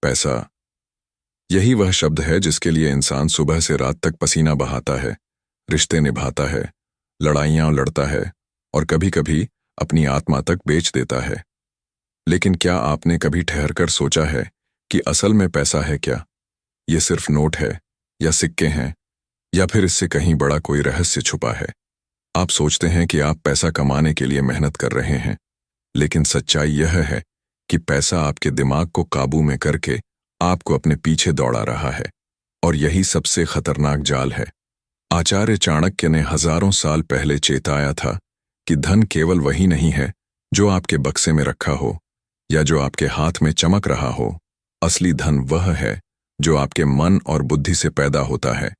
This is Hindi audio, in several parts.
पैसा, यही वह शब्द है जिसके लिए इंसान सुबह से रात तक पसीना बहाता है, रिश्ते निभाता है, लड़ाइयां लड़ता है और कभी कभी अपनी आत्मा तक बेच देता है। लेकिन क्या आपने कभी ठहरकर सोचा है कि असल में पैसा है क्या? ये सिर्फ नोट है या सिक्के हैं या फिर इससे कहीं बड़ा कोई रहस्य छुपा है? आप सोचते हैं कि आप पैसा कमाने के लिए मेहनत कर रहे हैं, लेकिन सच्चाई यह है कि पैसा आपके दिमाग को काबू में करके आपको अपने पीछे दौड़ा रहा है, और यही सबसे खतरनाक जाल है। आचार्य चाणक्य ने हजारों साल पहले चेताया था कि धन केवल वही नहीं है जो आपके बक्से में रखा हो या जो आपके हाथ में चमक रहा हो। असली धन वह है जो आपके मन और बुद्धि से पैदा होता है।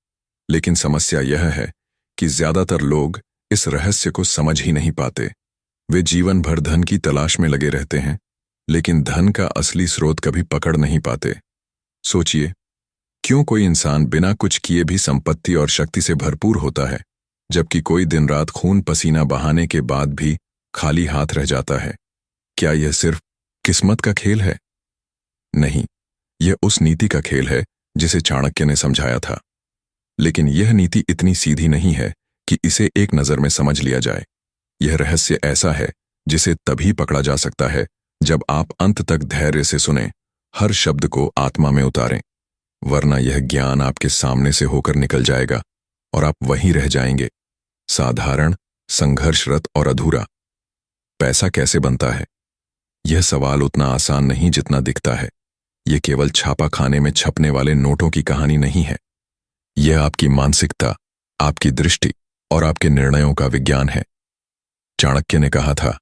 लेकिन समस्या यह है कि ज्यादातर लोग इस रहस्य को समझ ही नहीं पाते। वे जीवन भर धन की तलाश में लगे रहते हैं, लेकिन धन का असली स्रोत कभी पकड़ नहीं पाते। सोचिए, क्यों कोई इंसान बिना कुछ किए भी संपत्ति और शक्ति से भरपूर होता है, जबकि कोई दिन रात खून पसीना बहाने के बाद भी खाली हाथ रह जाता है? क्या यह सिर्फ किस्मत का खेल है? नहीं, यह उस नीति का खेल है जिसे चाणक्य ने समझाया था। लेकिन यह नीति इतनी सीधी नहीं है कि इसे एक नजर में समझ लिया जाए। यह रहस्य ऐसा है जिसे तभी पकड़ा जा सकता है जब आप अंत तक धैर्य से सुने, हर शब्द को आत्मा में उतारें, वरना यह ज्ञान आपके सामने से होकर निकल जाएगा और आप वहीं रह जाएंगे, साधारण, संघर्षरत और अधूरा। पैसा कैसे बनता है? यह सवाल उतना आसान नहीं जितना दिखता है। यह केवल छापा खाने में छपने वाले नोटों की कहानी नहीं है। यह आपकी मानसिकता, आपकी दृष्टि और आपके निर्णयों का विज्ञान है। चाणक्य ने कहा था,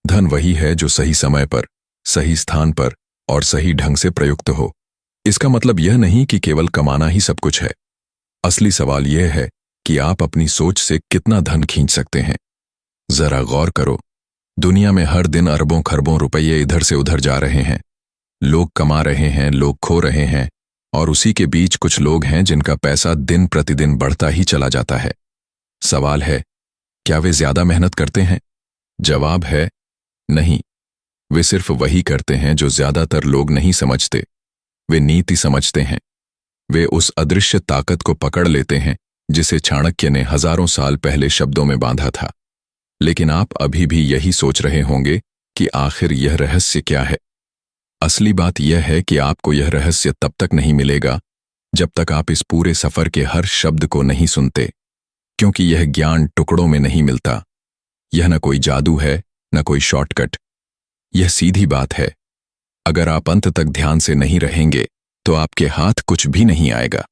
धन वही है जो सही समय पर, सही स्थान पर और सही ढंग से प्रयुक्त हो। इसका मतलब यह नहीं कि केवल कमाना ही सब कुछ है। असली सवाल यह है कि आप अपनी सोच से कितना धन खींच सकते हैं। जरा गौर करो, दुनिया में हर दिन अरबों खरबों रुपये इधर से उधर जा रहे हैं। लोग कमा रहे हैं, लोग खो रहे हैं, और उसी के बीच कुछ लोग हैं जिनका पैसा दिन प्रतिदिन बढ़ता ही चला जाता है। सवाल है, क्या वे ज्यादा मेहनत करते हैं? जवाब है नहीं। वे सिर्फ वही करते हैं जो ज्यादातर लोग नहीं समझते। वे नीति समझते हैं। वे उस अदृश्य ताकत को पकड़ लेते हैं जिसे चाणक्य ने हजारों साल पहले शब्दों में बांधा था। लेकिन आप अभी भी यही सोच रहे होंगे कि आखिर यह रहस्य क्या है। असली बात यह है कि आपको यह रहस्य तब तक नहीं मिलेगा जब तक आप इस पूरे सफर के हर शब्द को नहीं सुनते, क्योंकि यह ज्ञान टुकड़ों में नहीं मिलता। यह न कोई जादू है, न कोई शॉर्टकट। यह सीधी बात है। अगर आप अंत तक ध्यान से नहीं रहेंगे तो आपके हाथ कुछ भी नहीं आएगा।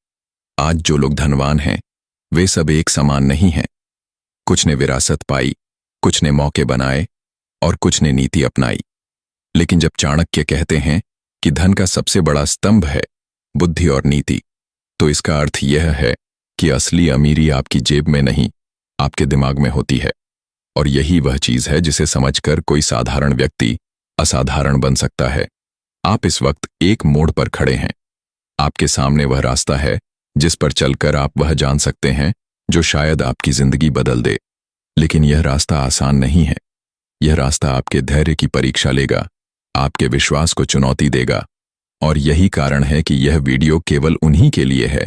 आज जो लोग धनवान हैं, वे सब एक समान नहीं हैं। कुछ ने विरासत पाई, कुछ ने मौके बनाए और कुछ ने नीति अपनाई। लेकिन जब चाणक्य कहते हैं कि धन का सबसे बड़ा स्तंभ है बुद्धि और नीति, तो इसका अर्थ यह है कि असली अमीरी आपकी जेब में नहीं, आपके दिमाग में होती है। और यही वह चीज है जिसे समझकर कोई साधारण व्यक्ति असाधारण बन सकता है। आप इस वक्त एक मोड़ पर खड़े हैं। आपके सामने वह रास्ता है जिस पर चलकर आप वह जान सकते हैं जो शायद आपकी जिंदगी बदल दे। लेकिन यह रास्ता आसान नहीं है। यह रास्ता आपके धैर्य की परीक्षा लेगा, आपके विश्वास को चुनौती देगा। और यही कारण है कि यह वीडियो केवल उन्हीं के लिए है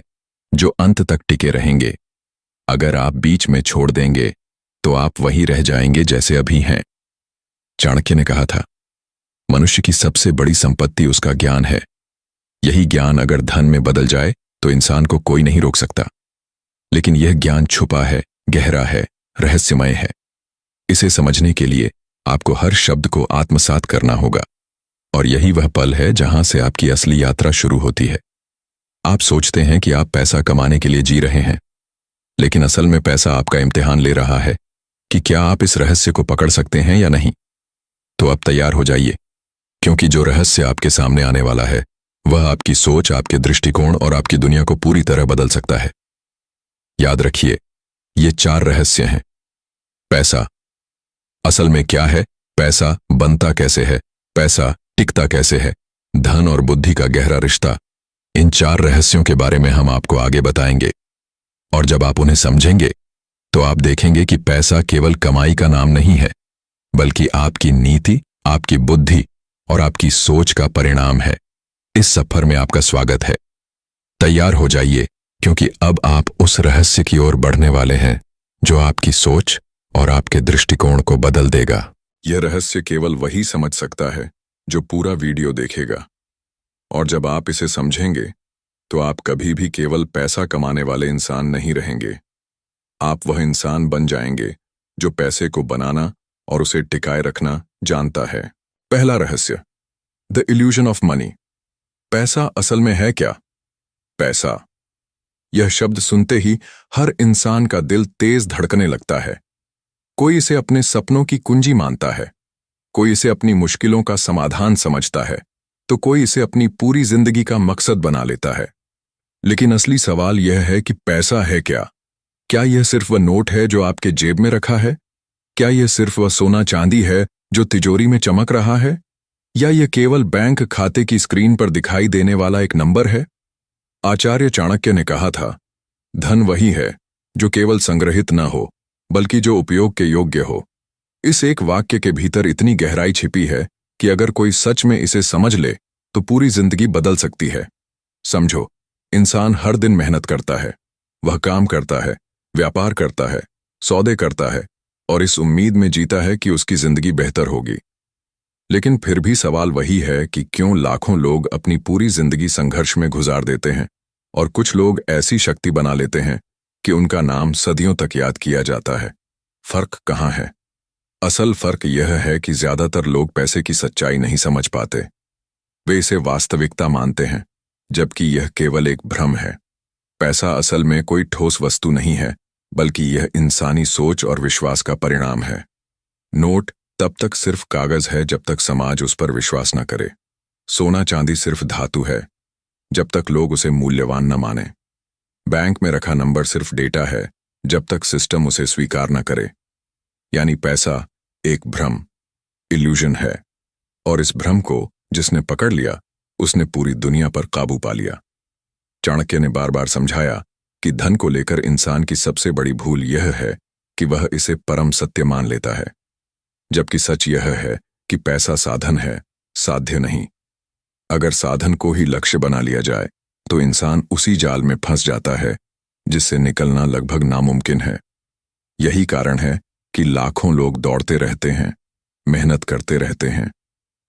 जो अंत तक टिके रहेंगे। अगर आप बीच में छोड़ देंगे तो आप वहीं रह जाएंगे जैसे अभी हैं। चाणक्य ने कहा था, मनुष्य की सबसे बड़ी संपत्ति उसका ज्ञान है। यही ज्ञान अगर धन में बदल जाए तो इंसान को कोई नहीं रोक सकता। लेकिन यह ज्ञान छुपा है, गहरा है, रहस्यमय है। इसे समझने के लिए आपको हर शब्द को आत्मसात करना होगा। और यही वह पल है जहां से आपकी असली यात्रा शुरू होती है। आप सोचते हैं कि आप पैसा कमाने के लिए जी रहे हैं, लेकिन असल में पैसा आपका इम्तिहान ले रहा है कि क्या आप इस रहस्य को पकड़ सकते हैं या नहीं। तो अब तैयार हो जाइए, क्योंकि जो रहस्य आपके सामने आने वाला है वह आपकी सोच, आपके दृष्टिकोण और आपकी दुनिया को पूरी तरह बदल सकता है। याद रखिए, ये 4 रहस्य हैं। पैसा असल में क्या है, पैसा बनता कैसे है, पैसा टिकता कैसे है, धन और बुद्धि का गहरा रिश्ता। इन 4 रहस्यों के बारे में हम आपको आगे बताएंगे। और जब आप उन्हें समझेंगे तो आप देखेंगे कि पैसा केवल कमाई का नाम नहीं है, बल्कि आपकी नीति, आपकी बुद्धि और आपकी सोच का परिणाम है। इस सफर में आपका स्वागत है। तैयार हो जाइए, क्योंकि अब आप उस रहस्य की ओर बढ़ने वाले हैं जो आपकी सोच और आपके दृष्टिकोण को बदल देगा। यह रहस्य केवल वही समझ सकता है जो पूरा वीडियो देखेगा, और जब आप इसे समझेंगे तो आप कभी भी केवल पैसा कमाने वाले इंसान नहीं रहेंगे। आप वह इंसान बन जाएंगे जो पैसे को बनाना और उसे टिकाए रखना जानता है। पहला रहस्य, द इल्यूजन ऑफ मनी। पैसा असल में है क्या? पैसा, यह शब्द सुनते ही हर इंसान का दिल तेज धड़कने लगता है। कोई इसे अपने सपनों की कुंजी मानता है, कोई इसे अपनी मुश्किलों का समाधान समझता है, तो कोई इसे अपनी पूरी जिंदगी का मकसद बना लेता है। लेकिन असली सवाल यह है कि पैसा है क्या? क्या यह सिर्फ वह नोट है जो आपके जेब में रखा है? क्या यह सिर्फ वह सोना चांदी है जो तिजोरी में चमक रहा है? या यह केवल बैंक खाते की स्क्रीन पर दिखाई देने वाला एक नंबर है? आचार्य चाणक्य ने कहा था, धन वही है जो केवल संग्रहित न हो, बल्कि जो उपयोग के योग्य हो। इस एक वाक्य के भीतर इतनी गहराई छिपी है कि अगर कोई सच में इसे समझ ले तो पूरी जिंदगी बदल सकती है। समझो, इंसान हर दिन मेहनत करता है, वह काम करता है, व्यापार करता है, सौदे करता है, और इस उम्मीद में जीता है कि उसकी जिंदगी बेहतर होगी। लेकिन फिर भी सवाल वही है कि क्यों लाखों लोग अपनी पूरी जिंदगी संघर्ष में गुजार देते हैं और कुछ लोग ऐसी शक्ति बना लेते हैं कि उनका नाम सदियों तक याद किया जाता है। फर्क कहाँ है? असल फर्क यह है कि ज्यादातर लोग पैसे की सच्चाई नहीं समझ पाते। वे इसे वास्तविकता मानते हैं, जबकि यह केवल एक भ्रम है। पैसा असल में कोई ठोस वस्तु नहीं है, बल्कि यह इंसानी सोच और विश्वास का परिणाम है। नोट तब तक सिर्फ कागज है जब तक समाज उस पर विश्वास न करे। सोना चांदी सिर्फ धातु है जब तक लोग उसे मूल्यवान न माने। बैंक में रखा नंबर सिर्फ डेटा है जब तक सिस्टम उसे स्वीकार न करे। यानी पैसा एक भ्रम, इल्यूजन है, और इस भ्रम को जिसने पकड़ लिया उसने पूरी दुनिया पर काबू पा लिया। चाणक्य ने बार बार समझाया कि धन को लेकर इंसान की सबसे बड़ी भूल यह है कि वह इसे परम सत्य मान लेता है, जबकि सच यह है कि पैसा साधन है, साध्य नहीं। अगर साधन को ही लक्ष्य बना लिया जाए तो इंसान उसी जाल में फंस जाता है जिससे निकलना लगभग नामुमकिन है। यही कारण है कि लाखों लोग दौड़ते रहते हैं, मेहनत करते रहते हैं,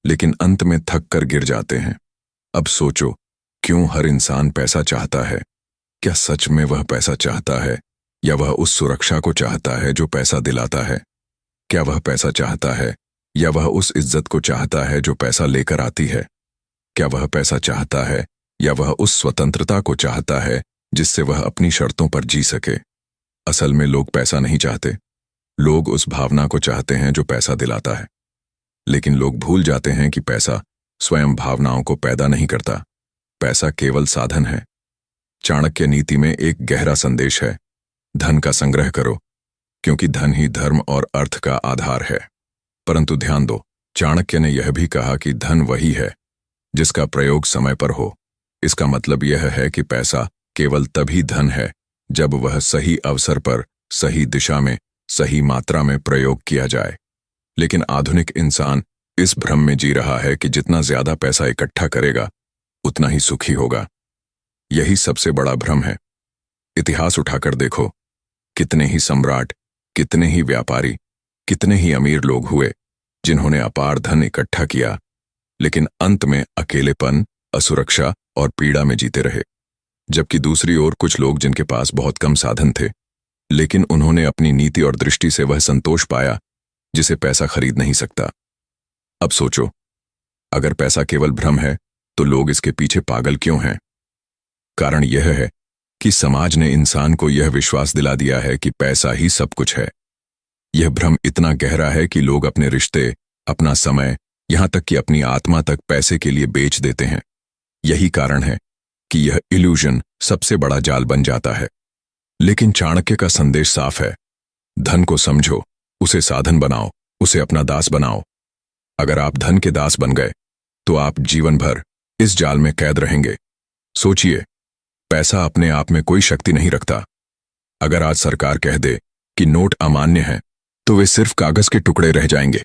लेकिन अंत में थक कर गिर जाते हैं। अब सोचो, क्यों हर इंसान पैसा चाहता है? क्या सच में वह पैसा चाहता है, या वह उस सुरक्षा को चाहता है जो पैसा दिलाता है? क्या वह पैसा चाहता है, या वह उस इज्जत को चाहता है जो पैसा लेकर आती है? क्या वह पैसा चाहता है, या वह उस स्वतंत्रता को चाहता है जिससे वह अपनी शर्तों पर जी सके? असल में लोग पैसा नहीं चाहते, लोग उस भावना को चाहते हैं जो पैसा दिलाता है। लेकिन लोग भूल जाते हैं कि पैसा स्वयं भावनाओं को पैदा नहीं करता, पैसा केवल साधन है। चाणक्य नीति में एक गहरा संदेश है, धन का संग्रह करो, क्योंकि धन ही धर्म और अर्थ का आधार है। परंतु ध्यान दो, चाणक्य ने यह भी कहा कि धन वही है जिसका प्रयोग समय पर हो। इसका मतलब यह है कि पैसा केवल तभी धन है जब वह सही अवसर पर, सही दिशा में, सही मात्रा में प्रयोग किया जाए। लेकिन आधुनिक इंसान इस भ्रम में जी रहा है कि जितना ज्यादा पैसा इकट्ठा करेगा उतना ही सुखी होगा। यही सबसे बड़ा भ्रम है। इतिहास उठाकर देखो, कितने ही सम्राट, कितने ही व्यापारी, कितने ही अमीर लोग हुए जिन्होंने अपार धन इकट्ठा किया, लेकिन अंत में अकेलेपन, असुरक्षा और पीड़ा में जीते रहे। जबकि दूसरी ओर कुछ लोग जिनके पास बहुत कम साधन थे, लेकिन उन्होंने अपनी नीति और दृष्टि से वह संतोष पाया जिसे पैसा खरीद नहीं सकता। अब सोचो, अगर पैसा केवल भ्रम है तो लोग इसके पीछे पागल क्यों हैं? कारण यह है कि समाज ने इंसान को यह विश्वास दिला दिया है कि पैसा ही सब कुछ है। यह भ्रम इतना गहरा है कि लोग अपने रिश्ते, अपना समय, यहां तक कि अपनी आत्मा तक पैसे के लिए बेच देते हैं। यही कारण है कि यह इल्यूजन सबसे बड़ा जाल बन जाता है। लेकिन चाणक्य का संदेश साफ है, धन को समझो, उसे साधन बनाओ, उसे अपना दास बनाओ। अगर आप धन के दास बन गए तो आप जीवन भर इस जाल में कैद रहेंगे। सोचिए, पैसा अपने आप में कोई शक्ति नहीं रखता। अगर आज सरकार कह दे कि नोट अमान्य हैं, तो वे सिर्फ कागज के टुकड़े रह जाएंगे।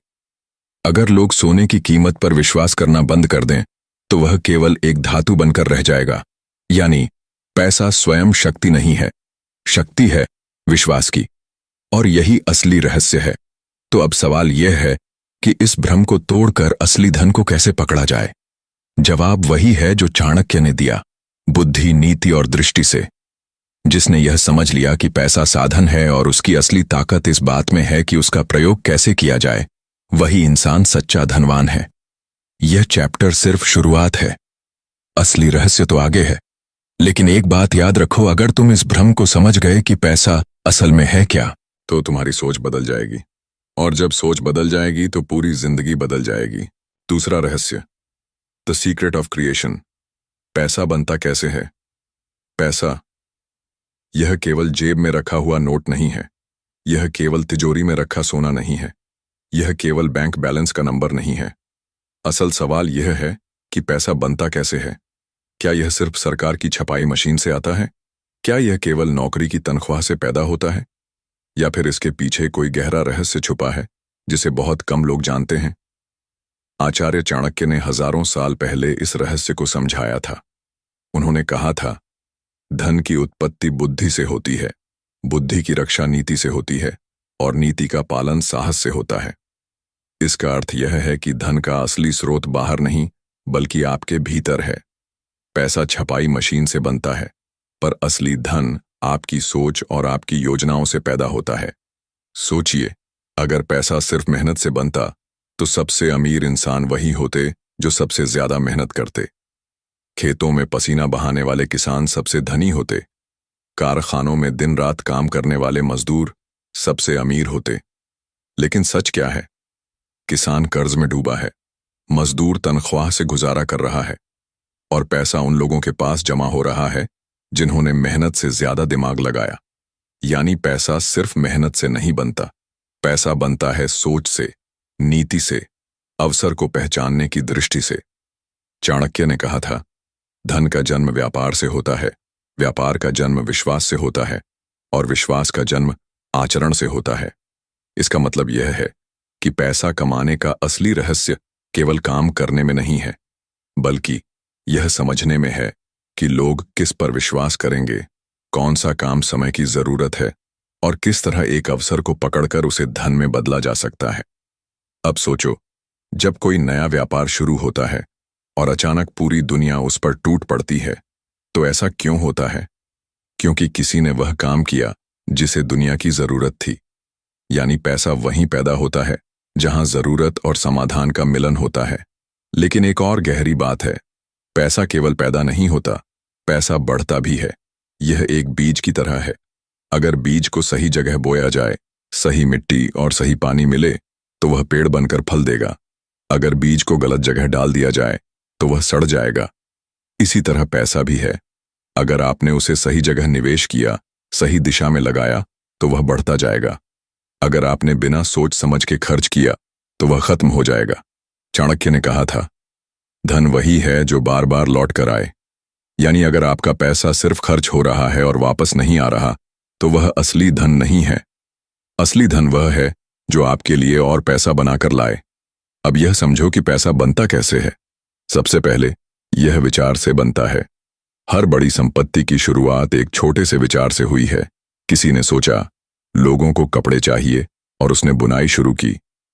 अगर लोग सोने की कीमत पर विश्वास करना बंद कर दें, तो वह केवल एक धातु बनकर रह जाएगा। यानी पैसा स्वयं शक्ति नहीं है, शक्ति है विश्वास की। और यही असली रहस्य है। तो अब सवाल यह है कि इस भ्रम को तोड़कर असली धन को कैसे पकड़ा जाए। जवाब वही है जो चाणक्य ने दिया, बुद्धि, नीति और दृष्टि से। जिसने यह समझ लिया कि पैसा साधन है और उसकी असली ताकत इस बात में है कि उसका प्रयोग कैसे किया जाए, वही इंसान सच्चा धनवान है। यह चैप्टर सिर्फ शुरुआत है, असली रहस्य तो आगे है। लेकिन एक बात याद रखो, अगर तुम इस भ्रम को समझ गए कि पैसा असल में है क्या, तो तुम्हारी सोच बदल जाएगी। और जब सोच बदल जाएगी तो पूरी जिंदगी बदल जाएगी। दूसरा रहस्य, द सीक्रेट ऑफ क्रिएशन। पैसा बनता कैसे है? पैसा यह केवल जेब में रखा हुआ नोट नहीं है, यह केवल तिजोरी में रखा सोना नहीं है, यह केवल बैंक बैलेंस का नंबर नहीं है। असल सवाल यह है कि पैसा बनता कैसे है। क्या यह सिर्फ सरकार की छपाई मशीन से आता है? क्या यह केवल नौकरी की तनख्वाह से पैदा होता है? या फिर इसके पीछे कोई गहरा रहस्य छुपा है जिसे बहुत कम लोग जानते हैं? आचार्य चाणक्य ने हजारों साल पहले इस रहस्य को समझाया था। उन्होंने कहा था, धन की उत्पत्ति बुद्धि से होती है, बुद्धि की रक्षा नीति से होती है और नीति का पालन साहस से होता है। इसका अर्थ यह है कि धन का असली स्रोत बाहर नहीं बल्कि आपके भीतर है। पैसा छपाई मशीन से बनता है, पर असली धन आपकी सोच और आपकी योजनाओं से पैदा होता है। सोचिए, अगर पैसा सिर्फ मेहनत से बनता तो सबसे अमीर इंसान वही होते जो सबसे ज्यादा मेहनत करते। खेतों में पसीना बहाने वाले किसान सबसे धनी होते। कारखानों में दिन रात काम करने वाले मजदूर सबसे अमीर होते। लेकिन सच क्या है? किसान कर्ज में डूबा है, मजदूर तनख्वाह से गुजारा कर रहा है और पैसा उन लोगों के पास जमा हो रहा है जिन्होंने मेहनत से ज्यादा दिमाग लगाया। यानी पैसा सिर्फ मेहनत से नहीं बनता, पैसा बनता है सोच से, नीति से, अवसर को पहचानने की दृष्टि से। चाणक्य ने कहा था, धन का जन्म व्यापार से होता है, व्यापार का जन्म विश्वास से होता है और विश्वास का जन्म आचरण से होता है। इसका मतलब यह है कि पैसा कमाने का असली रहस्य केवल काम करने में नहीं है, बल्कि यह समझने में है कि लोग किस पर विश्वास करेंगे, कौन सा काम समय की जरूरत है और किस तरह एक अवसर को पकड़कर उसे धन में बदला जा सकता है। अब सोचो, जब कोई नया व्यापार शुरू होता है और अचानक पूरी दुनिया उस पर टूट पड़ती है, तो ऐसा क्यों होता है? क्योंकि किसी ने वह काम किया जिसे दुनिया की जरूरत थी। यानी पैसा वहीं पैदा होता है जहां जरूरत और समाधान का मिलन होता है। लेकिन एक और गहरी बात है, पैसा केवल पैदा नहीं होता, पैसा बढ़ता भी है। यह एक बीज की तरह है। अगर बीज को सही जगह बोया जाए, सही मिट्टी और सही पानी मिले, तो वह पेड़ बनकर फल देगा। अगर बीज को गलत जगह डाल दिया जाए तो वह सड़ जाएगा। इसी तरह पैसा भी है। अगर आपने उसे सही जगह निवेश किया, सही दिशा में लगाया, तो वह बढ़ता जाएगा। अगर आपने बिना सोच समझ के खर्च किया तो वह खत्म हो जाएगा। चाणक्य ने कहा था, धन वही है जो बार बार लौट कर आए। यानी अगर आपका पैसा सिर्फ खर्च हो रहा है और वापस नहीं आ रहा, तो वह असली धन नहीं है। असली धन वह है जो आपके लिए और पैसा बनाकर लाए। अब यह समझो कि पैसा बनता कैसे है। सबसे पहले यह विचार से बनता है। हर बड़ी संपत्ति की शुरुआत एक छोटे से विचार से हुई है। किसी ने सोचा, लोगों को कपड़े चाहिए और उसने बुनाई शुरू की।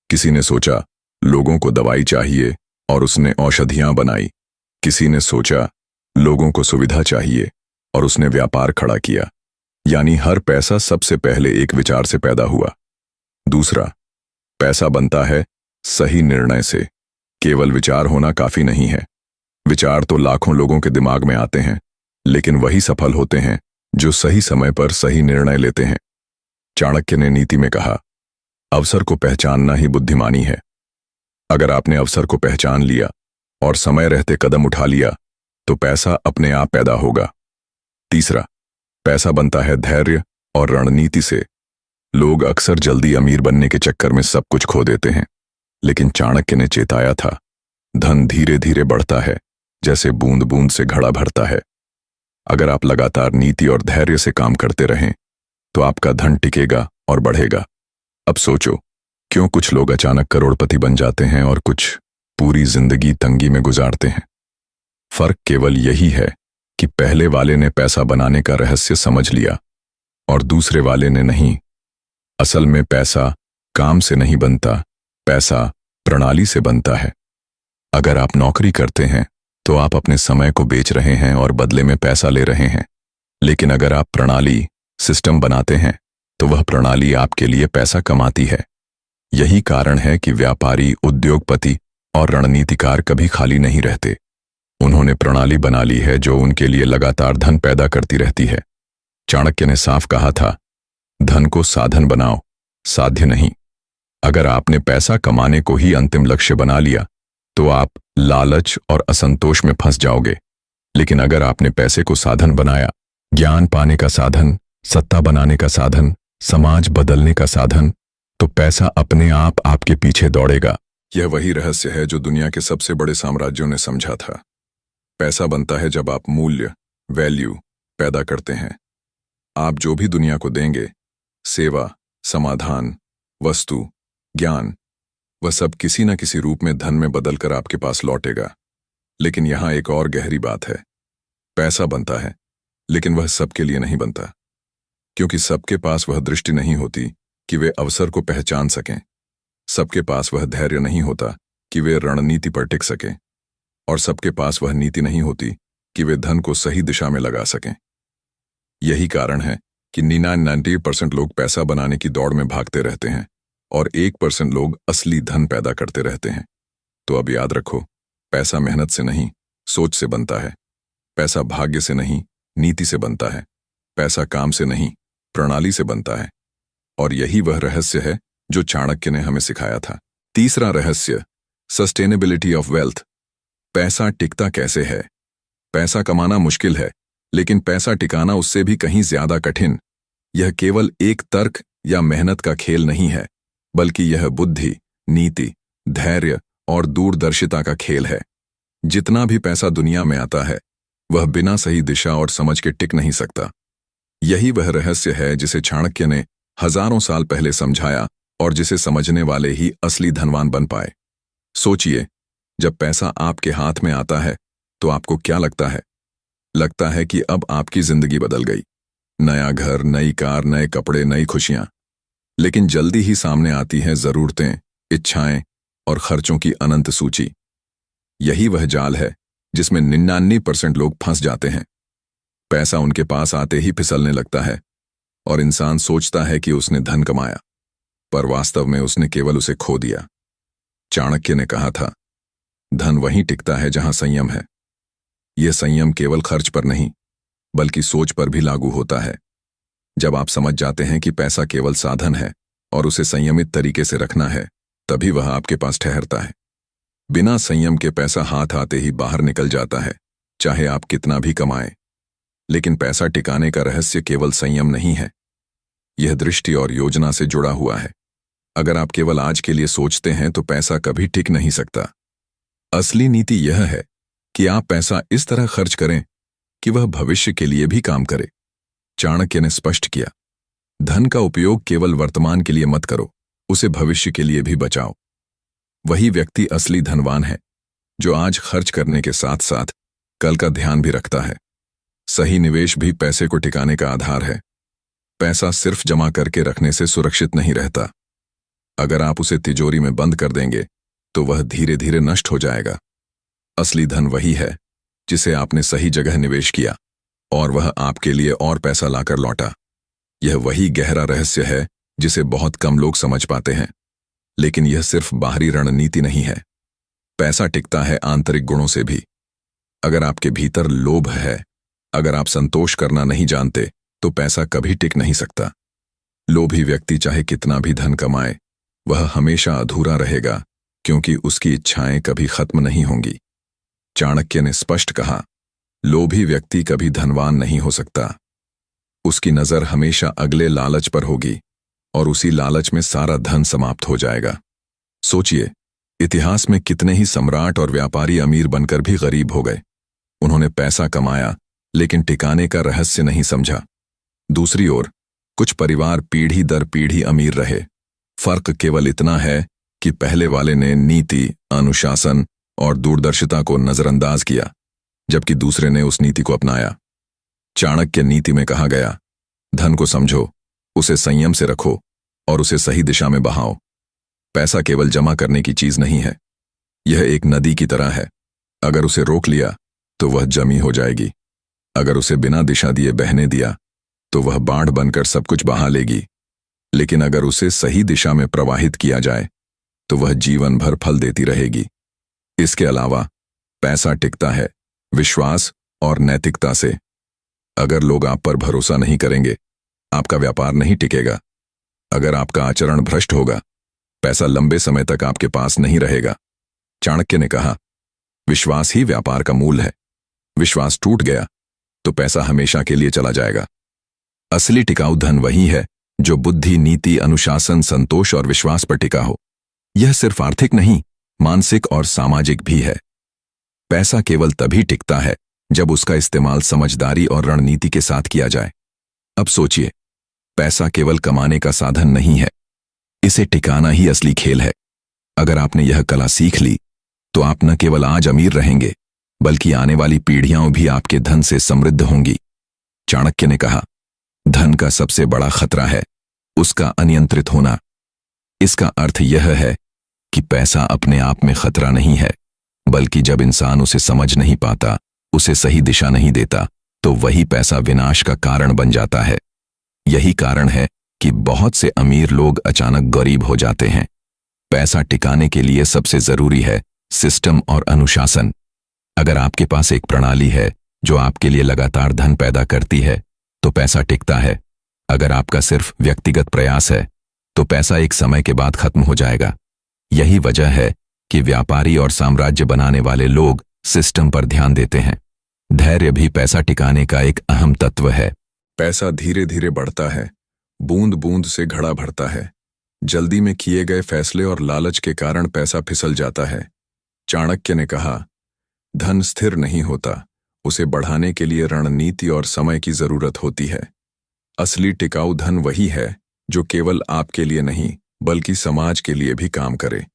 किसी ने सोचा, लोगों को दवाई चाहिए और उसने औषधियां बनाई। किसी ने सोचा, लोगों को सुविधा चाहिए और उसने व्यापार खड़ा किया। यानी हर पैसा सबसे पहले एक विचार से पैदा हुआ। दूसरा, पैसा बनता है सही निर्णय से। केवल विचार होना काफी नहीं है। विचार तो लाखों लोगों के दिमाग में आते हैं, लेकिन वही सफल होते हैं जो सही समय पर सही निर्णय लेते हैं। चाणक्य ने नीति में कहा, अवसर को पहचानना ही बुद्धिमानी है। अगर आपने अवसर को पहचान लिया और समय रहते कदम उठा लिया, तो पैसा अपने आप पैदा होगा। तीसरा, पैसा बनता है धैर्य और रणनीति से। लोग अक्सर जल्दी अमीर बनने के चक्कर में सब कुछ खो देते हैं, लेकिन चाणक्य ने चेताया था, धन धीरे धीरे बढ़ता है, जैसे बूंद बूंद से घड़ा भरता है। अगर आप लगातार नीति और धैर्य से काम करते रहें, तो आपका धन टिकेगा और बढ़ेगा। अब सोचो, क्यों कुछ लोग अचानक करोड़पति बन जाते हैं और कुछ पूरी जिंदगी तंगी में गुजारते हैं? फर्क केवल यही है कि पहले वाले ने पैसा बनाने का रहस्य समझ लिया और दूसरे वाले ने नहीं। असल में पैसा काम से नहीं बनता, पैसा प्रणाली से बनता है। अगर आप नौकरी करते हैं तो आप अपने समय को बेच रहे हैं और बदले में पैसा ले रहे हैं। लेकिन अगर आप प्रणाली सिस्टम बनाते हैं तो वह प्रणाली आपके लिए पैसा कमाती है। यही कारण है कि व्यापारी, उद्योगपति और रणनीतिकार कभी खाली नहीं रहते। उन्होंने प्रणाली बना ली है जो उनके लिए लगातार धन पैदा करती रहती है। चाणक्य ने साफ कहा था, धन को साधन बनाओ, साध्य नहीं। अगर आपने पैसा कमाने को ही अंतिम लक्ष्य बना लिया तो आप लालच और असंतोष में फंस जाओगे। लेकिन अगर आपने पैसे को साधन बनाया, ज्ञान पाने का साधन, सत्ता बनाने का साधन, समाज बदलने का साधन, तो पैसा अपने आप आपके पीछे दौड़ेगा। यह वही रहस्य है जो दुनिया के सबसे बड़े साम्राज्यों ने समझा था। पैसा बनता है जब आप मूल्य, वैल्यू पैदा करते हैं। आप जो भी दुनिया को देंगे, सेवा, समाधान, वस्तु, ज्ञान, वह सब किसी न किसी रूप में धन में बदलकर आपके पास लौटेगा। लेकिन यहां एक और गहरी बात है। पैसा बनता है, लेकिन वह सबके लिए नहीं बनता, क्योंकि सबके पास वह दृष्टि नहीं होती कि वे अवसर को पहचान सकें। सबके पास वह धैर्य नहीं होता कि वे रणनीति पर टिक सकें, और सबके पास वह नीति नहीं होती कि वे धन को सही दिशा में लगा सकें। यही कारण है कि 99% लोग पैसा बनाने की दौड़ में भागते रहते हैं और 1% लोग असली धन पैदा करते रहते हैं। तो अब याद रखो, पैसा मेहनत से नहीं, सोच से बनता है। पैसा भाग्य से नहीं, नीति से बनता है। पैसा काम से नहीं, प्रणाली से बनता है। और यही वह रहस्य है जो चाणक्य ने हमें सिखाया था। तीसरा रहस्य, सस्टेनेबिलिटी ऑफ वेल्थ। पैसा टिकता कैसे है? पैसा कमाना मुश्किल है, लेकिन पैसा टिकाना उससे भी कहीं ज्यादा कठिन। यह केवल एक तर्क या मेहनत का खेल नहीं है, बल्कि यह बुद्धि, नीति, धैर्य और दूरदर्शिता का खेल है। जितना भी पैसा दुनिया में आता है, वह बिना सही दिशा और समझ के टिक नहीं सकता। यही वह रहस्य है जिसे चाणक्य ने हजारों साल पहले समझाया और जिसे समझने वाले ही असली धनवान बन पाए। सोचिए, जब पैसा आपके हाथ में आता है तो आपको क्या लगता है? लगता है कि अब आपकी जिंदगी बदल गई। नया घर, नई कार, नए कपड़े, नई खुशियां। लेकिन जल्दी ही सामने आती हैं जरूरतें, इच्छाएं और खर्चों की अनंत सूची। यही वह जाल है जिसमें 99% लोग फंस जाते हैं। पैसा उनके पास आते ही फिसलने लगता है और इंसान सोचता है कि उसने धन कमाया, पर वास्तव में उसने केवल उसे खो दिया। चाणक्य ने कहा था, धन वहीं टिकता है जहां संयम है। यह संयम केवल खर्च पर नहीं, बल्कि सोच पर भी लागू होता है। जब आप समझ जाते हैं कि पैसा केवल साधन है और उसे संयमित तरीके से रखना है, तभी वह आपके पास ठहरता है। बिना संयम के पैसा हाथ आते ही बाहर निकल जाता है, चाहे आप कितना भी कमाएं। लेकिन पैसा टिकाने का रहस्य केवल संयम नहीं है, यह दृष्टि और योजना से जुड़ा हुआ है। अगर आप केवल आज के लिए सोचते हैं तो पैसा कभी टिक नहीं सकता। असली नीति यह है कि आप पैसा इस तरह खर्च करें कि वह भविष्य के लिए भी काम करे। चाणक्य ने स्पष्ट किया, धन का उपयोग केवल वर्तमान के लिए मत करो, उसे भविष्य के लिए भी बचाओ। वही व्यक्ति असली धनवान है जो आज खर्च करने के साथ साथ कल का ध्यान भी रखता है। सही निवेश भी पैसे को टिकाने का आधार है। पैसा सिर्फ जमा करके रखने से सुरक्षित नहीं रहता। अगर आप उसे तिजोरी में बंद कर देंगे तो वह धीरे धीरे नष्ट हो जाएगा। असली धन वही है जिसे आपने सही जगह निवेश किया और वह आपके लिए और पैसा लाकर लौटा। यह वही गहरा रहस्य है जिसे बहुत कम लोग समझ पाते हैं। लेकिन यह सिर्फ बाहरी रणनीति नहीं है, पैसा टिकता है आंतरिक गुणों से भी। अगर आपके भीतर लोभ है, अगर आप संतोष करना नहीं जानते, तो पैसा कभी टिक नहीं सकता। लोभी व्यक्ति चाहे कितना भी धन कमाए, वह हमेशा अधूरा रहेगा, क्योंकि उसकी इच्छाएं कभी खत्म नहीं होंगी। चाणक्य ने स्पष्ट कहा, लोभी व्यक्ति कभी धनवान नहीं हो सकता। उसकी नजर हमेशा अगले लालच पर होगी और उसी लालच में सारा धन समाप्त हो जाएगा। सोचिए, इतिहास में कितने ही सम्राट और व्यापारी अमीर बनकर भी गरीब हो गए। उन्होंने पैसा कमाया, लेकिन टिकाने का रहस्य नहीं समझा। दूसरी ओर कुछ परिवार पीढ़ी दर पीढ़ी अमीर रहे। फर्क केवल इतना है कि पहले वाले ने नीति, अनुशासन और दूरदर्शिता को नजरअंदाज किया, जबकि दूसरे ने उस नीति को अपनाया। चाणक्य नीति में कहा गया, धन को समझो, उसे संयम से रखो और उसे सही दिशा में बहाओ। पैसा केवल जमा करने की चीज नहीं है, यह एक नदी की तरह है। अगर उसे रोक लिया तो वह जमी हो जाएगी। अगर उसे बिना दिशा दिए बहने दिया तो वह बाढ़ बनकर सब कुछ बहा लेगी। लेकिन अगर उसे सही दिशा में प्रवाहित किया जाए तो वह जीवन भर फल देती रहेगी। इसके अलावा पैसा टिकता है विश्वास और नैतिकता से। अगर लोग आप पर भरोसा नहीं करेंगे, आपका व्यापार नहीं टिकेगा। अगर आपका आचरण भ्रष्ट होगा, पैसा लंबे समय तक आपके पास नहीं रहेगा। चाणक्य ने कहा, विश्वास ही व्यापार का मूल है। विश्वास टूट गया तो पैसा हमेशा के लिए चला जाएगा। असली टिकाऊ धन वही है जो बुद्धि, नीति, अनुशासन, संतोष और विश्वास पर टिका हो। यह सिर्फ आर्थिक नहीं, मानसिक और सामाजिक भी है। पैसा केवल तभी टिकता है जब उसका इस्तेमाल समझदारी और रणनीति के साथ किया जाए। अब सोचिए, पैसा केवल कमाने का साधन नहीं है, इसे टिकाना ही असली खेल है। अगर आपने यह कला सीख ली तो आप न केवल आज अमीर रहेंगे, बल्कि आने वाली पीढ़ियां भी आपके धन से समृद्ध होंगी। चाणक्य ने कहा, धन का सबसे बड़ा खतरा है उसका अनियंत्रित होना। इसका अर्थ यह है कि पैसा अपने आप में खतरा नहीं है, बल्कि जब इंसान उसे समझ नहीं पाता, उसे सही दिशा नहीं देता, तो वही पैसा विनाश का कारण बन जाता है। यही कारण है कि बहुत से अमीर लोग अचानक गरीब हो जाते हैं। पैसा टिकाने के लिए सबसे जरूरी है सिस्टम और अनुशासन। अगर आपके पास एक प्रणाली है जो आपके लिए लगातार धन पैदा करती है तो पैसा टिकता है। अगर आपका सिर्फ व्यक्तिगत प्रयास है तो पैसा एक समय के बाद खत्म हो जाएगा। यही वजह है कि व्यापारी और साम्राज्य बनाने वाले लोग सिस्टम पर ध्यान देते हैं। धैर्य भी पैसा टिकाने का एक अहम तत्व है। पैसा धीरे धीरे बढ़ता है, बूंद बूंद से घड़ा भरता है। जल्दी में किए गए फैसले और लालच के कारण पैसा फिसल जाता है। चाणक्य ने कहा, धन स्थिर नहीं होता, उसे बढ़ाने के लिए रणनीति और समय की जरूरत होती है। असली टिकाऊ धन वही है जो केवल आपके लिए नहीं बल्कि समाज के लिए भी काम करे।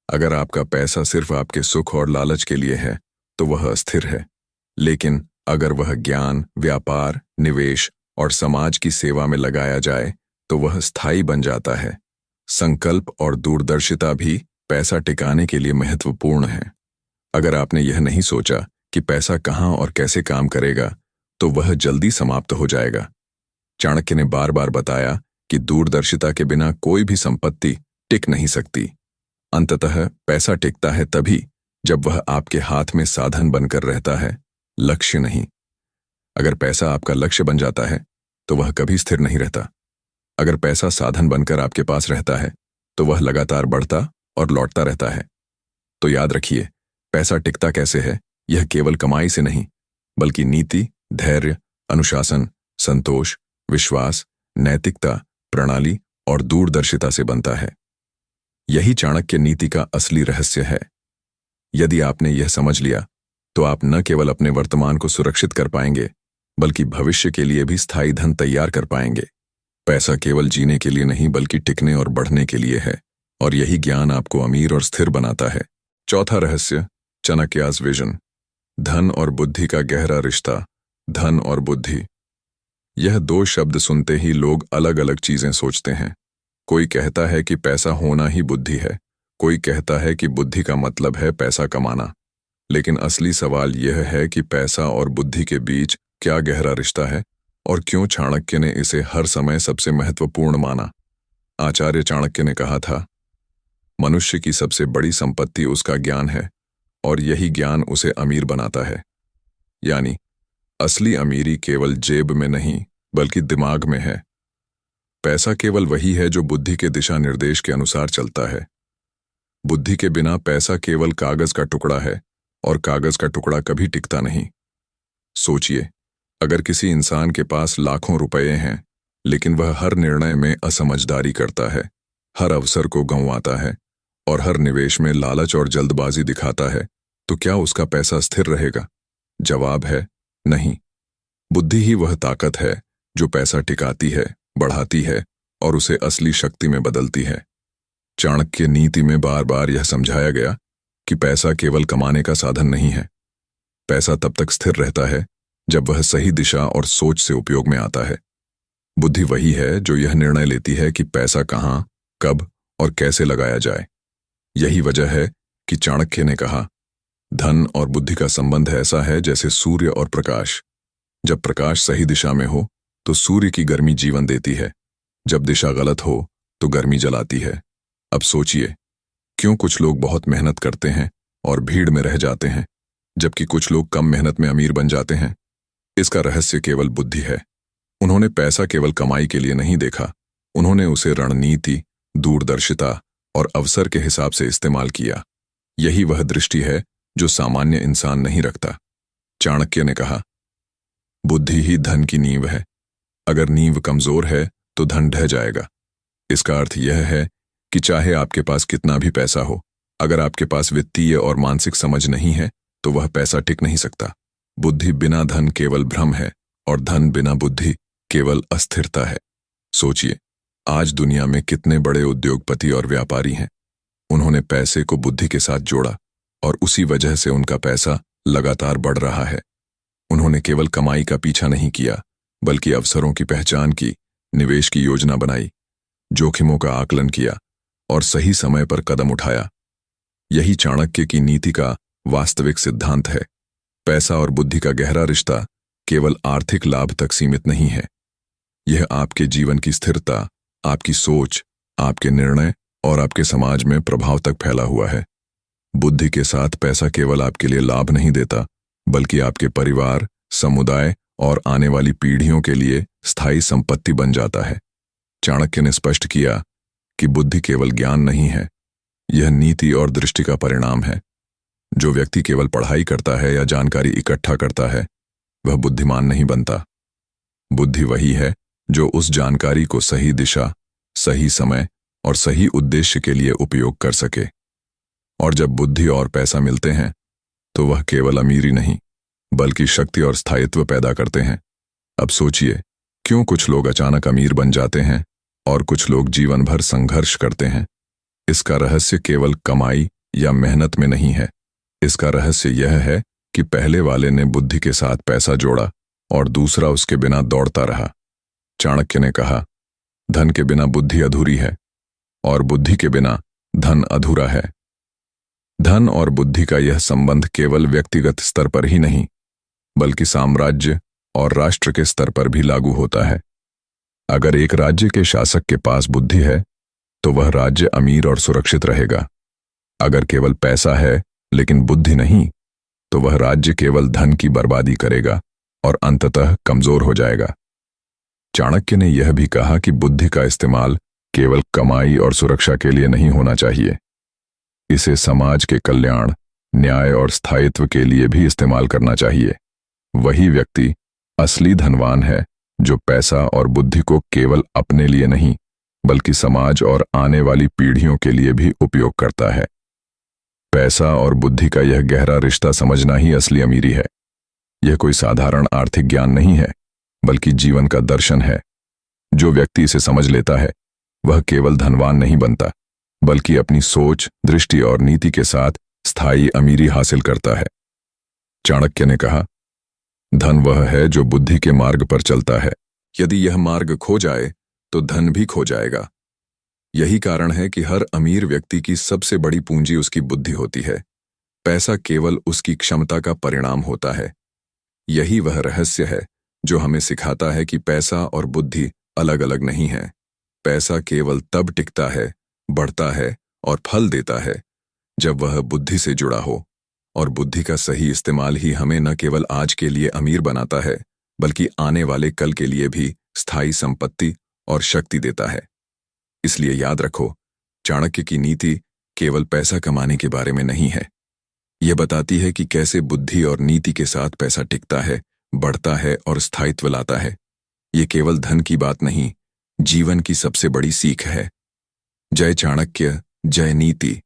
अगर आपका पैसा सिर्फ आपके सुख और लालच के लिए है तो वह अस्थिर है, लेकिन अगर वह ज्ञान, व्यापार, निवेश और समाज की सेवा में लगाया जाए तो वह स्थायी बन जाता है। संकल्प और दूरदर्शिता भी पैसा टिकाने के लिए महत्वपूर्ण है। अगर आपने यह नहीं सोचा कि पैसा कहाँ और कैसे काम करेगा तो वह जल्दी समाप्त हो जाएगा। चाणक्य ने बार बार बताया कि दूरदर्शिता के बिना कोई भी संपत्ति टिक नहीं सकती। अंततः पैसा टिकता है तभी जब वह आपके हाथ में साधन बनकर रहता है, लक्ष्य नहीं। अगर पैसा आपका लक्ष्य बन जाता है तो वह कभी स्थिर नहीं रहता। अगर पैसा साधन बनकर आपके पास रहता है तो वह लगातार बढ़ता और लौटता रहता है। तो याद रखिए, पैसा टिकता कैसे है, यह केवल कमाई से नहीं बल्कि नीति, धैर्य, अनुशासन, संतोष, विश्वास, नैतिकता, प्रणाली और दूरदर्शिता से बनता है। यही चाणक्य नीति का असली रहस्य है। यदि आपने यह समझ लिया तो आप न केवल अपने वर्तमान को सुरक्षित कर पाएंगे बल्कि भविष्य के लिए भी स्थायी धन तैयार कर पाएंगे। पैसा केवल जीने के लिए नहीं बल्कि टिकने और बढ़ने के लिए है, और यही ज्ञान आपको अमीर और स्थिर बनाता है। चौथा रहस्य, चाणक्या's विजन। धन और बुद्धि का गहरा रिश्ता। धन और बुद्धि, यह दो शब्द सुनते ही लोग अलग अलग चीजें सोचते हैं। कोई कहता है कि पैसा होना ही बुद्धि है, कोई कहता है कि बुद्धि का मतलब है पैसा कमाना। लेकिन असली सवाल यह है कि पैसा और बुद्धि के बीच क्या गहरा रिश्ता है और क्यों चाणक्य ने इसे हर समय सबसे महत्वपूर्ण माना। आचार्य चाणक्य ने कहा था, मनुष्य की सबसे बड़ी संपत्ति उसका ज्ञान है और यही ज्ञान उसे अमीर बनाता है। यानी असली अमीरी केवल जेब में नहीं बल्कि दिमाग में है। पैसा केवल वही है जो बुद्धि के दिशा निर्देश के अनुसार चलता है। बुद्धि के बिना पैसा केवल कागज का टुकड़ा है और कागज का टुकड़ा कभी टिकता नहीं। सोचिए, अगर किसी इंसान के पास लाखों रुपए हैं लेकिन वह हर निर्णय में असमझदारी करता है, हर अवसर को गंवाता है और हर निवेश में लालच और जल्दबाजी दिखाता है, तो क्या उसका पैसा स्थिर रहेगा? जवाब है नहीं। बुद्धि ही वह ताकत है जो पैसा टिकाती है, बढ़ाती है और उसे असली शक्ति में बदलती है। चाणक्य नीति में बार बार यह समझाया गया कि पैसा केवल कमाने का साधन नहीं है, पैसा तब तक स्थिर रहता है जब वह सही दिशा और सोच से उपयोग में आता है। बुद्धि वही है जो यह निर्णय लेती है कि पैसा कहाँ, कब और कैसे लगाया जाए। यही वजह है कि चाणक्य ने कहा, धन और बुद्धि का संबंध ऐसा है जैसे सूर्य और प्रकाश। जब प्रकाश सही दिशा में हो तो सूर्य की गर्मी जीवन देती है, जब दिशा गलत हो तो गर्मी जलाती है। अब सोचिए, क्यों कुछ लोग बहुत मेहनत करते हैं और भीड़ में रह जाते हैं, जबकि कुछ लोग कम मेहनत में अमीर बन जाते हैं? इसका रहस्य केवल बुद्धि है। उन्होंने पैसा केवल कमाई के लिए नहीं देखा, उन्होंने उसे रणनीति, दूरदर्शिता और अवसर के हिसाब से इस्तेमाल किया। यही वह दृष्टि है जो सामान्य इंसान नहीं रखता। चाणक्य ने कहा, बुद्धि ही धन की नींव है। अगर नींव कमजोर है तो धन ढह जाएगा। इसका अर्थ यह है कि चाहे आपके पास कितना भी पैसा हो, अगर आपके पास वित्तीय और मानसिक समझ नहीं है तो वह पैसा टिक नहीं सकता। बुद्धि बिना धन केवल भ्रम है और धन बिना बुद्धि केवल अस्थिरता है। सोचिए, आज दुनिया में कितने बड़े उद्योगपति और व्यापारी हैं। उन्होंने पैसे को बुद्धि के साथ जोड़ा और उसी वजह से उनका पैसा लगातार बढ़ रहा है। उन्होंने केवल कमाई का पीछा नहीं किया, बल्कि अवसरों की पहचान की, निवेश की योजना बनाई, जोखिमों का आकलन किया और सही समय पर कदम उठाया। यही चाणक्य की नीति का वास्तविक सिद्धांत है। पैसा और बुद्धि का गहरा रिश्ता केवल आर्थिक लाभ तक सीमित नहीं है। यह आपके जीवन की स्थिरता, आपकी सोच, आपके निर्णय और आपके समाज में प्रभाव तक फैला हुआ है। बुद्धि के साथ पैसा केवल आपके लिए लाभ नहीं देता, बल्कि आपके परिवार, समुदाय और आने वाली पीढ़ियों के लिए स्थायी संपत्ति बन जाता है। चाणक्य ने स्पष्ट किया कि बुद्धि केवल ज्ञान नहीं है, यह नीति और दृष्टि का परिणाम है। जो व्यक्ति केवल पढ़ाई करता है या जानकारी इकट्ठा करता है, वह बुद्धिमान नहीं बनता। बुद्धि वही है जो उस जानकारी को सही दिशा, सही समय और सही उद्देश्य के लिए उपयोग कर सके। और जब बुद्धि और पैसा मिलते हैं तो वह केवल अमीरी नहीं, बल्कि शक्ति और स्थायित्व पैदा करते हैं। अब सोचिए, क्यों कुछ लोग अचानक अमीर बन जाते हैं और कुछ लोग जीवन भर संघर्ष करते हैं? इसका रहस्य केवल कमाई या मेहनत में नहीं है। इसका रहस्य यह है कि पहले वाले ने बुद्धि के साथ पैसा जोड़ा और दूसरा उसके बिना दौड़ता रहा। चाणक्य ने कहा, धन के बिना बुद्धि अधूरी है और बुद्धि के बिना धन अधूरा है। धन और बुद्धि का यह संबंध केवल व्यक्तिगत स्तर पर ही नहीं, बल्कि साम्राज्य और राष्ट्र के स्तर पर भी लागू होता है। अगर एक राज्य के शासक के पास बुद्धि है तो वह राज्य अमीर और सुरक्षित रहेगा। अगर केवल पैसा है लेकिन बुद्धि नहीं, तो वह राज्य केवल धन की बर्बादी करेगा और अंततः कमजोर हो जाएगा। चाणक्य ने यह भी कहा कि बुद्धि का इस्तेमाल केवल कमाई और सुरक्षा के लिए नहीं होना चाहिए। इसे समाज के कल्याण, न्याय और स्थायित्व के लिए भी इस्तेमाल करना चाहिए। वही व्यक्ति असली धनवान है जो पैसा और बुद्धि को केवल अपने लिए नहीं, बल्कि समाज और आने वाली पीढ़ियों के लिए भी उपयोग करता है। पैसा और बुद्धि का यह गहरा रिश्ता समझना ही असली अमीरी है। यह कोई साधारण आर्थिक ज्ञान नहीं है, बल्कि जीवन का दर्शन है। जो व्यक्ति इसे समझ लेता है, वह केवल धनवान नहीं बनता, बल्कि अपनी सोच, दृष्टि और नीति के साथ स्थायी अमीरी हासिल करता है। चाणक्य ने कहा, धन वह है जो बुद्धि के मार्ग पर चलता है। यदि यह मार्ग खो जाए तो धन भी खो जाएगा। यही कारण है कि हर अमीर व्यक्ति की सबसे बड़ी पूंजी उसकी बुद्धि होती है। पैसा केवल उसकी क्षमता का परिणाम होता है। यही वह रहस्य है जो हमें सिखाता है कि पैसा और बुद्धि अलग अलग नहीं है। पैसा केवल तब टिकता है, बढ़ता है और फल देता है जब वह बुद्धि से जुड़ा हो, और बुद्धि का सही इस्तेमाल ही हमें न केवल आज के लिए अमीर बनाता है, बल्कि आने वाले कल के लिए भी स्थायी संपत्ति और शक्ति देता है। इसलिए याद रखो, चाणक्य की नीति केवल पैसा कमाने के बारे में नहीं है। यह बताती है कि कैसे बुद्धि और नीति के साथ पैसा टिकता है, बढ़ता है और स्थायित्व लाता है। ये केवल धन की बात नहीं, जीवन की सबसे बड़ी सीख है। जय चाणक्य, जय नीति।